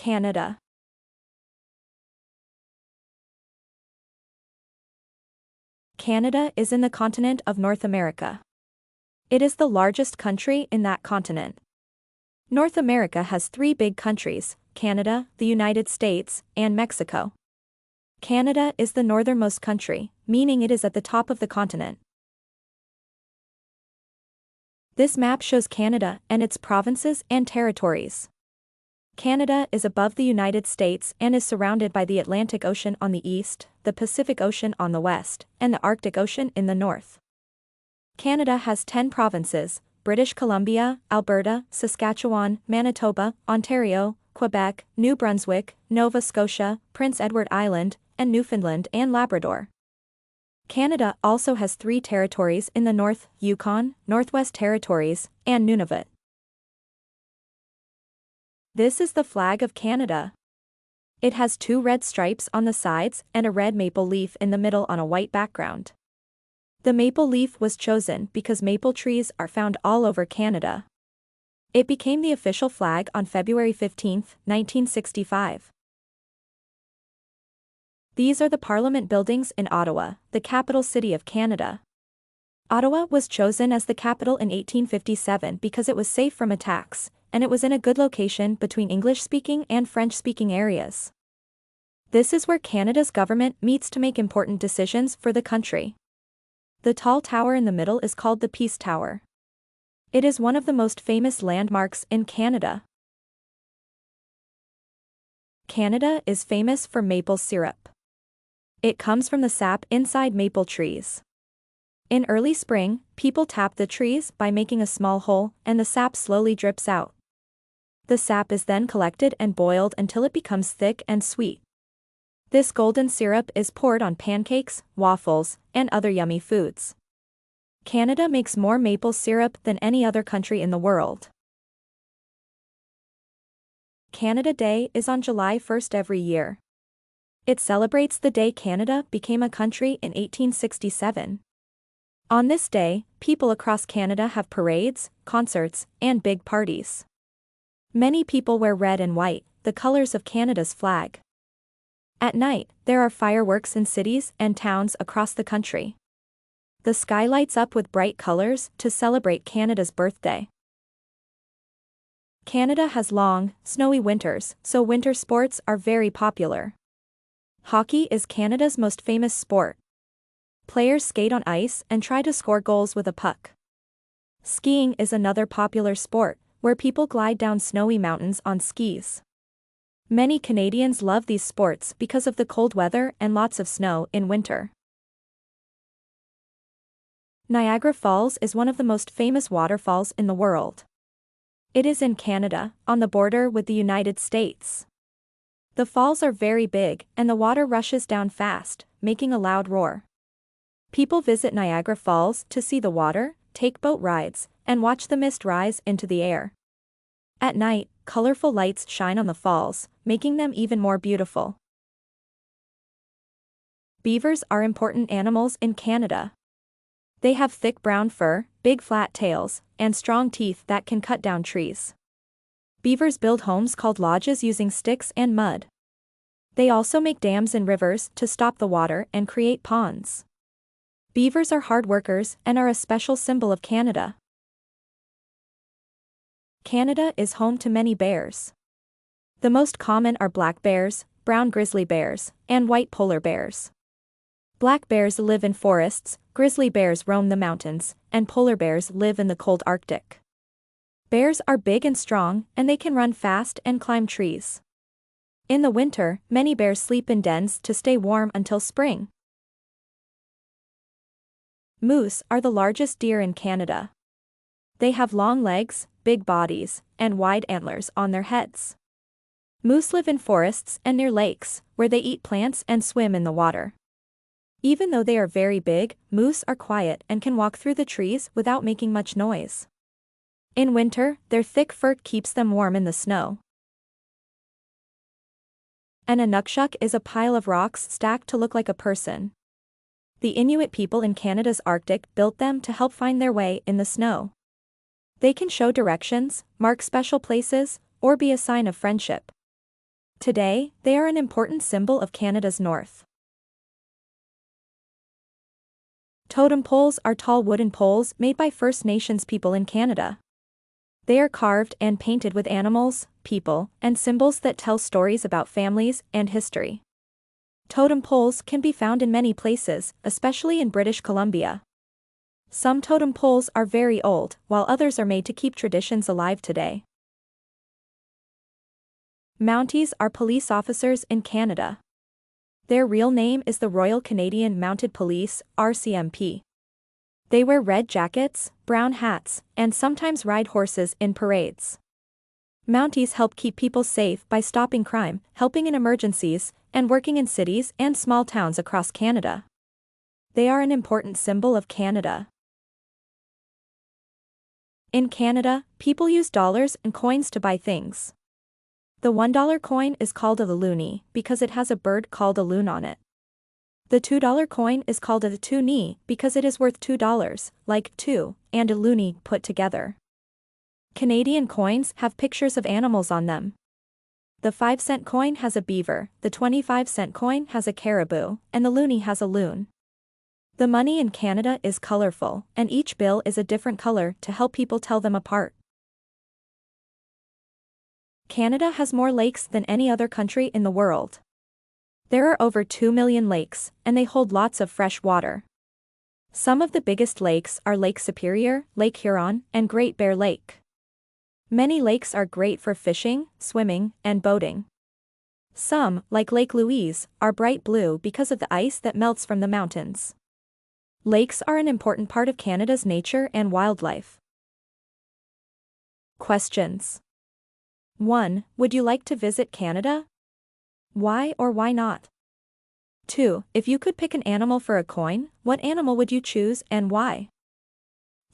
Canada. Canada is in the continent of North America. It is the largest country in that continent. North America has three big countries: Canada, the United States, and Mexico. Canada is the northernmost country, meaning it is at the top of the continent. This map shows Canada and its provinces and territories. Canada is above the United States and is surrounded by the Atlantic Ocean on the east, the Pacific Ocean on the west, and the Arctic Ocean in the north. Canada has 10 provinces: British Columbia, Alberta, Saskatchewan, Manitoba, Ontario, Quebec, New Brunswick, Nova Scotia, Prince Edward Island, and Newfoundland and Labrador. Canada also has 3 territories in the north: Yukon, Northwest Territories, and Nunavut. This is the flag of Canada. It has 2 red stripes on the sides and a red maple leaf in the middle on a white background. The maple leaf was chosen because maple trees are found all over Canada. It became the official flag on February 15, 1965. These are the Parliament buildings in Ottawa, the capital city of Canada. Ottawa was chosen as the capital in 1857 because it was safe from attacks, and it was in a good location between English-speaking and French-speaking areas. This is where Canada's government meets to make important decisions for the country. The tall tower in the middle is called the Peace Tower. It is one of the most famous landmarks in Canada. Canada is famous for maple syrup. It comes from the sap inside maple trees. In early spring, people tap the trees by making a small hole, and the sap slowly drips out. The sap is then collected and boiled until it becomes thick and sweet. This golden syrup is poured on pancakes, waffles, and other yummy foods. Canada makes more maple syrup than any other country in the world. Canada Day is on July 1st every year. It celebrates the day Canada became a country in 1867. On this day, people across Canada have parades, concerts, and big parties. Many people wear red and white, the colors of Canada's flag. At night, there are fireworks in cities and towns across the country. The sky lights up with bright colors to celebrate Canada's birthday. Canada has long, snowy winters, so winter sports are very popular. Hockey is Canada's most famous sport. Players skate on ice and try to score goals with a puck. Skiing is another popular sport, where people glide down snowy mountains on skis. Many Canadians love these sports because of the cold weather and lots of snow in winter. Niagara Falls is one of the most famous waterfalls in the world. It is in Canada, on the border with the United States. The falls are very big, and the water rushes down fast, making a loud roar. People visit Niagara Falls to see the water, take boat rides, and watch the mist rise into the air. At night, colorful lights shine on the falls, making them even more beautiful. Beavers are important animals in Canada. They have thick brown fur, big flat tails, and strong teeth that can cut down trees. Beavers build homes called lodges using sticks and mud. They also make dams in rivers to stop the water and create ponds. Beavers are hard workers and are a special symbol of Canada. Canada is home to many bears. The most common are black bears, brown grizzly bears, and white polar bears. Black bears live in forests, grizzly bears roam the mountains, and polar bears live in the cold Arctic. Bears are big and strong, and they can run fast and climb trees. In the winter, many bears sleep in dens to stay warm until spring. Moose are the largest deer in Canada. They have long legs, big bodies, and wide antlers on their heads. Moose live in forests and near lakes, where they eat plants and swim in the water. Even though they are very big, moose are quiet and can walk through the trees without making much noise. In winter, their thick fur keeps them warm in the snow. An inukshuk is a pile of rocks stacked to look like a person. The Inuit people in Canada's Arctic built them to help find their way in the snow. They can show directions, mark special places, or be a sign of friendship. Today, they are an important symbol of Canada's north. Totem poles are tall wooden poles made by First Nations people in Canada. They are carved and painted with animals, people, and symbols that tell stories about families and history. Totem poles can be found in many places, especially in British Columbia. Some totem poles are very old, while others are made to keep traditions alive today. Mounties are police officers in Canada. Their real name is the Royal Canadian Mounted Police, RCMP. They wear red jackets, brown hats, and sometimes ride horses in parades. Mounties help keep people safe by stopping crime, helping in emergencies, and working in cities and small towns across Canada. They are an important symbol of Canada. In Canada, people use dollars and coins to buy things. The $1 coin is called a loonie because it has a bird called a loon on it. The $2 coin is called a toonie because it is worth $2, like two, and a loonie put together. Canadian coins have pictures of animals on them. The 5-cent coin has a beaver, the 25-cent coin has a caribou, and the loonie has a loon. The money in Canada is colorful, and each bill is a different color to help people tell them apart. Canada has more lakes than any other country in the world. There are over 2 million lakes, and they hold lots of fresh water. Some of the biggest lakes are Lake Superior, Lake Huron, and Great Bear Lake. Many lakes are great for fishing, swimming, and boating. Some, like Lake Louise, are bright blue because of the ice that melts from the mountains. Lakes are an important part of Canada's nature and wildlife. Questions. 1. Would you like to visit Canada? Why or why not? 2. If you could pick an animal for a coin, what animal would you choose and why?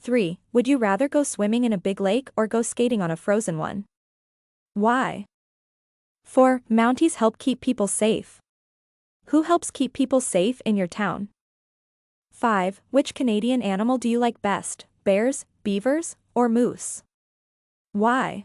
3. Would you rather go swimming in a big lake or go skating on a frozen one? Why? 4. Mounties help keep people safe. Who helps keep people safe in your town? 5. Which Canadian animal do you like best, bears, beavers, or moose? Why?